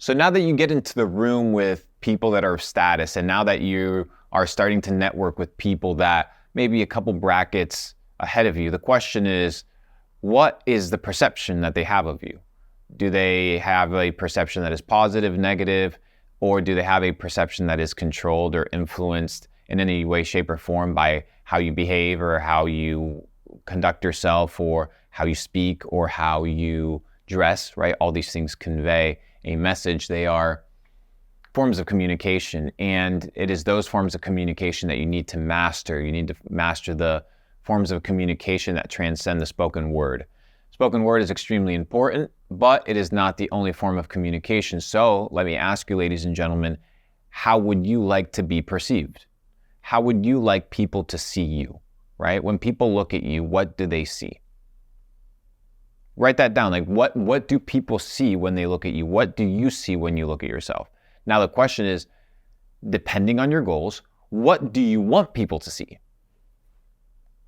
So now that you get into the room with people that are of status, and now that you are starting to network with people that maybe a couple brackets ahead of you, the question is, what is the perception that they have of you? Do they have a perception that is positive, negative, or do they have a perception that is controlled or influenced in any way, shape, or form by how you behave or how you conduct yourself or how you speak or how you dress, right? All these things convey a message. They are forms of communication, and it is those forms of communication that you need to master. You need to master the forms of communication that transcend the spoken word. Spoken word is extremely important, but it is not the only form of communication. So let me ask you, ladies and gentlemen, how would you like to be perceived? How would you like people to see you, right? When people look at you, what do they see? Write that down. Like, what do people see when they look at you? What do you see when you look at yourself? Now, the question is, depending on your goals, what do you want people to see?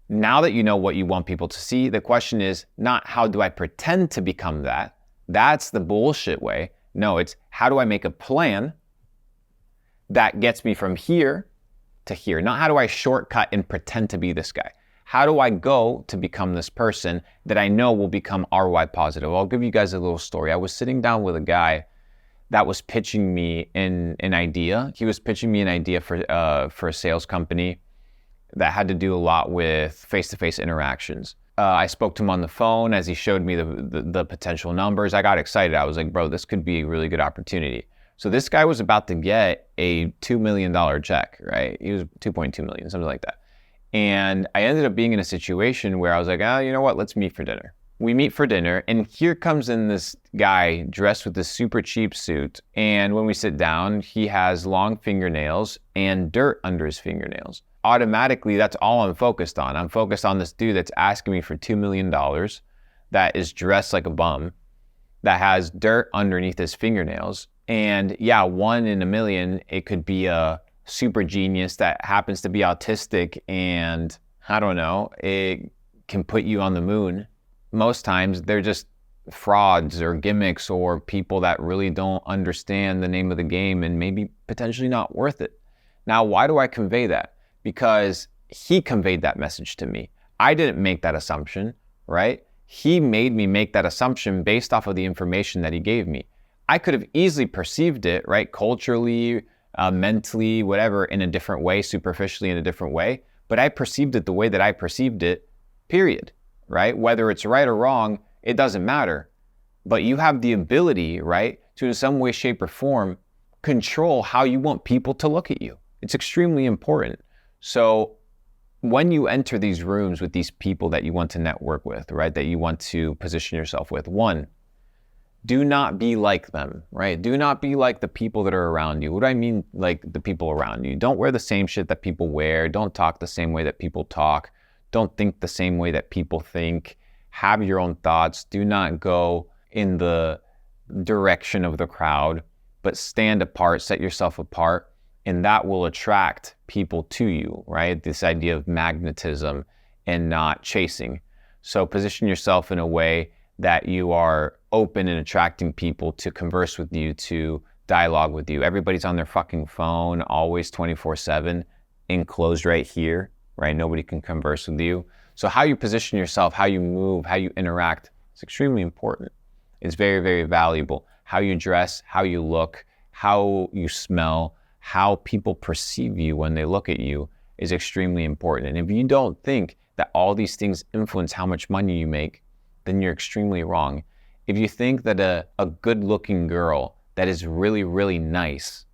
Now that you know what you want people to see, the question is not how do I pretend to become that? That's the bullshit way. No, it's how do I make a plan that gets me from here to here? Not how do I shortcut and pretend to be this guy? How do I go to become this person that I know will become ROI positive? I'll give you guys a little story. I was sitting down with a guy that was pitching me an idea. He was pitching me an idea for a sales company that had to do a lot with face-to-face interactions. I spoke to him on the phone as he showed me the potential numbers. I got excited. I was like, bro, this could be a really good opportunity. So this guy was about to get a $2 million check, right? He was 2.2 million, something like that. And I ended up being in a situation where I was like, you know what? Let's meet for dinner. We meet for dinner, and here comes in this guy dressed with this super cheap suit. And when we sit down, he has long fingernails and dirt under his fingernails. Automatically, that's all I'm focused on. I'm focused on this dude that's asking me for $2 million, that is dressed like a bum, that has dirt underneath his fingernails. And yeah, 1 in a million, it could be a super genius that happens to be autistic and, I don't know, it can put you on the moon. Most times, they're just frauds or gimmicks or people that really don't understand the name of the game and maybe potentially not worth it. Now, why do I convey that? Because he conveyed that message to me. I didn't make that assumption, right? He made me make that assumption based off of the information that he gave me. I could have easily perceived it, right? Culturally, mentally, whatever, in a different way, superficially in a different way. But I perceived it the way that I perceived it, period, right? Whether it's right or wrong, it doesn't matter. But you have the ability, right, to in some way, shape, or form, control how you want people to look at you. It's extremely important. So when you enter these rooms with these people that you want to network with, right, that you want to position yourself with, one, do not be like them, right? Do not be like the people that are around you. What do I mean, like the people around you? Don't wear the same shit that people wear. Don't talk the same way that people talk. Don't think the same way that people think. Have your own thoughts. Do not go in the direction of the crowd, but stand apart, set yourself apart, and that will attract people to you, right? This idea of magnetism and not chasing. So position yourself in a way that you are open and attracting people to converse with you, to dialogue with you. Everybody's on their fucking phone, always 24/7, enclosed right here, right? Nobody can converse with you. So how you position yourself, how you move, how you interact, it's extremely important. It's very, very valuable. How you dress, how you look, how you smell, how people perceive you when they look at you is extremely important. And if you don't think that all these things influence how much money you make, then you're extremely wrong. If you think that a good-looking girl that is really, really nice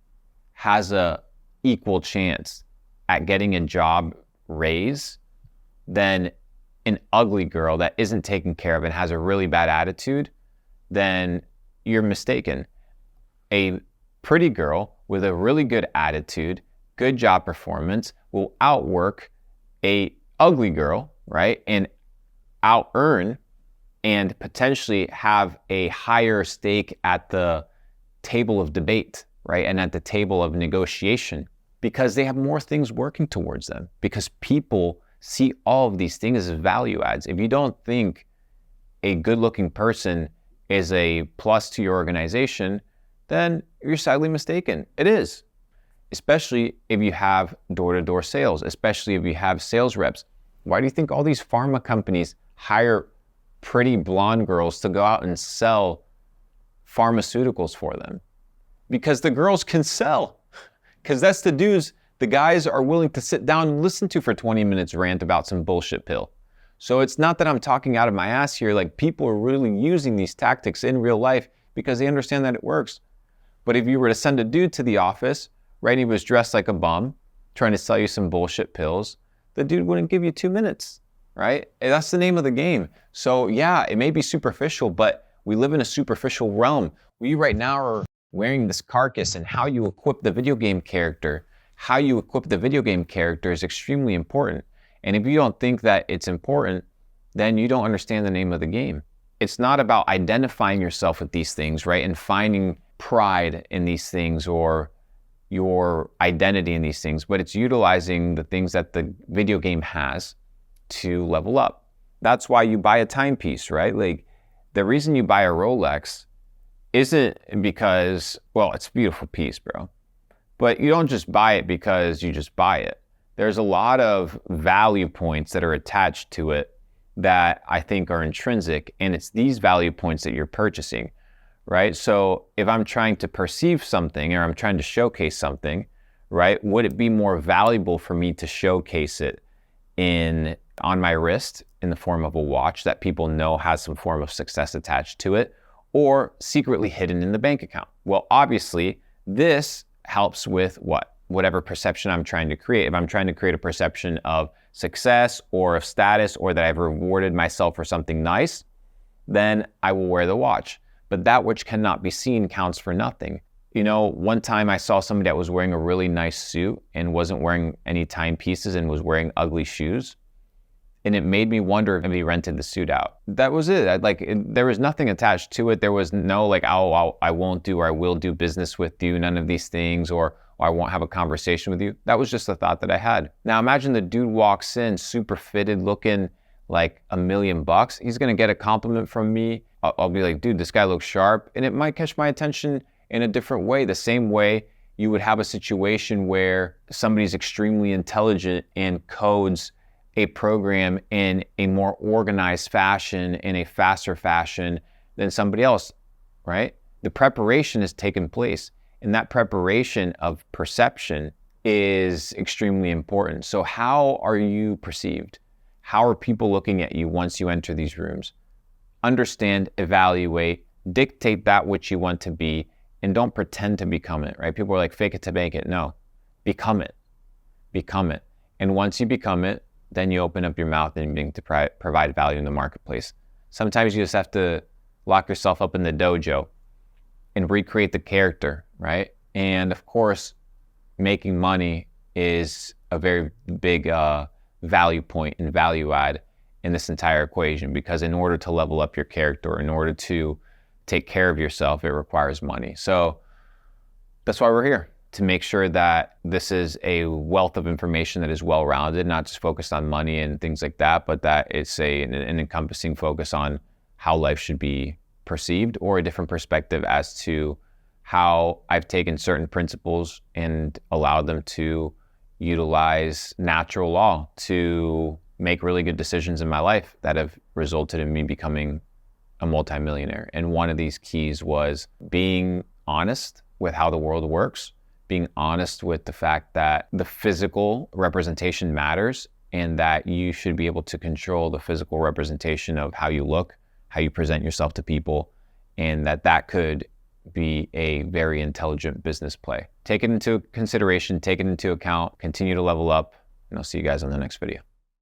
has a equal chance at getting a job raise, then an ugly girl that isn't taken care of and has a really bad attitude, then you're mistaken. A pretty girl with a really good attitude, good job performance will outwork a ugly girl, right? And out-earn and potentially have a higher stake at the table of debate, right? And at the table of negotiation, because they have more things working towards them, because people see all of these things as value adds. If you don't think a good-looking person is a plus to your organization, then you're sadly mistaken. It is. Especially if you have door-to-door sales, especially if you have sales reps. Why do you think all these pharma companies hire pretty blonde girls to go out and sell pharmaceuticals for them? Because the girls can sell. Because that's the dudes the guys are willing to sit down and listen to for 20 minutes rant about some bullshit pill. So it's not that I'm talking out of my ass here. Like, people are really using these tactics in real life because they understand that it works. But if you were to send a dude to the office, right, and he was dressed like a bum, trying to sell you some bullshit pills, the dude wouldn't give you 2 minutes, right? And that's the name of the game. So yeah, it may be superficial, but we live in a superficial realm. We right now are wearing this carcass, and how you equip the video game character, is extremely important. And if you don't think that it's important, then you don't understand the name of the game. It's not about identifying yourself with these things, right? And finding pride in these things or your identity in these things, but it's utilizing the things that the video game has to level up. That's why you buy a timepiece, right? Like, the reason you buy a Rolex isn't because, well, it's a beautiful piece, bro. But you don't just buy it because you just buy it. There's a lot of value points that are attached to it that I think are intrinsic, and it's these value points that you're purchasing, right? So if I'm trying to perceive something or I'm trying to showcase something, right, would it be more valuable for me to showcase it on my wrist in the form of a watch that people know has some form of success attached to it, or secretly hidden in the bank account? Well, obviously, this helps with whatever perception I'm trying to create. If I'm trying to create a perception of success or of status, or that I've rewarded myself for something nice, then I will wear the watch. But that which cannot be seen counts for nothing. You know, one time I saw somebody that was wearing a really nice suit and wasn't wearing any timepieces and was wearing ugly shoes. And it made me wonder if he rented the suit out. That was it. There was nothing attached to it. There was no like, oh, I won't do or I will do business with you, none of these things, or I won't have a conversation with you. That was just a thought that I had. Now imagine the dude walks in super fitted, looking like $1 million. He's gonna get a compliment from me. I'll be like, dude, this guy looks sharp. And it might catch my attention in a different way. The same way you would have a situation where somebody's extremely intelligent and codes a program in a more organized fashion, in a faster fashion than somebody else, right? The preparation has taken place, and that preparation of perception is extremely important. So how are you perceived? How are people looking at you once you enter these rooms? Understand, evaluate, dictate that which you want to be, and don't pretend to become it, right? People are like, fake it to make it. No, become it. Become it. And once you become it, then you open up your mouth and begin to provide value in the marketplace. Sometimes you just have to lock yourself up in the dojo and recreate the character, right? And of course, making money is a very big value point and value add in this entire equation, because in order to level up your character, in order to take care of yourself, it requires money. So that's why we're here, to make sure that this is a wealth of information that is well-rounded, not just focused on money and things like that, but that it's an encompassing focus on how life should be perceived, or a different perspective as to how I've taken certain principles and allowed them to utilize natural law to make really good decisions in my life that have resulted in me becoming a multimillionaire. And one of these keys was being honest with how the world works, being honest with the fact that the physical representation matters, and that you should be able to control the physical representation of how you look, how you present yourself to people, and that could be a very intelligent business play. Take it into consideration, take it into account, continue to level up, and I'll see you guys on the next video.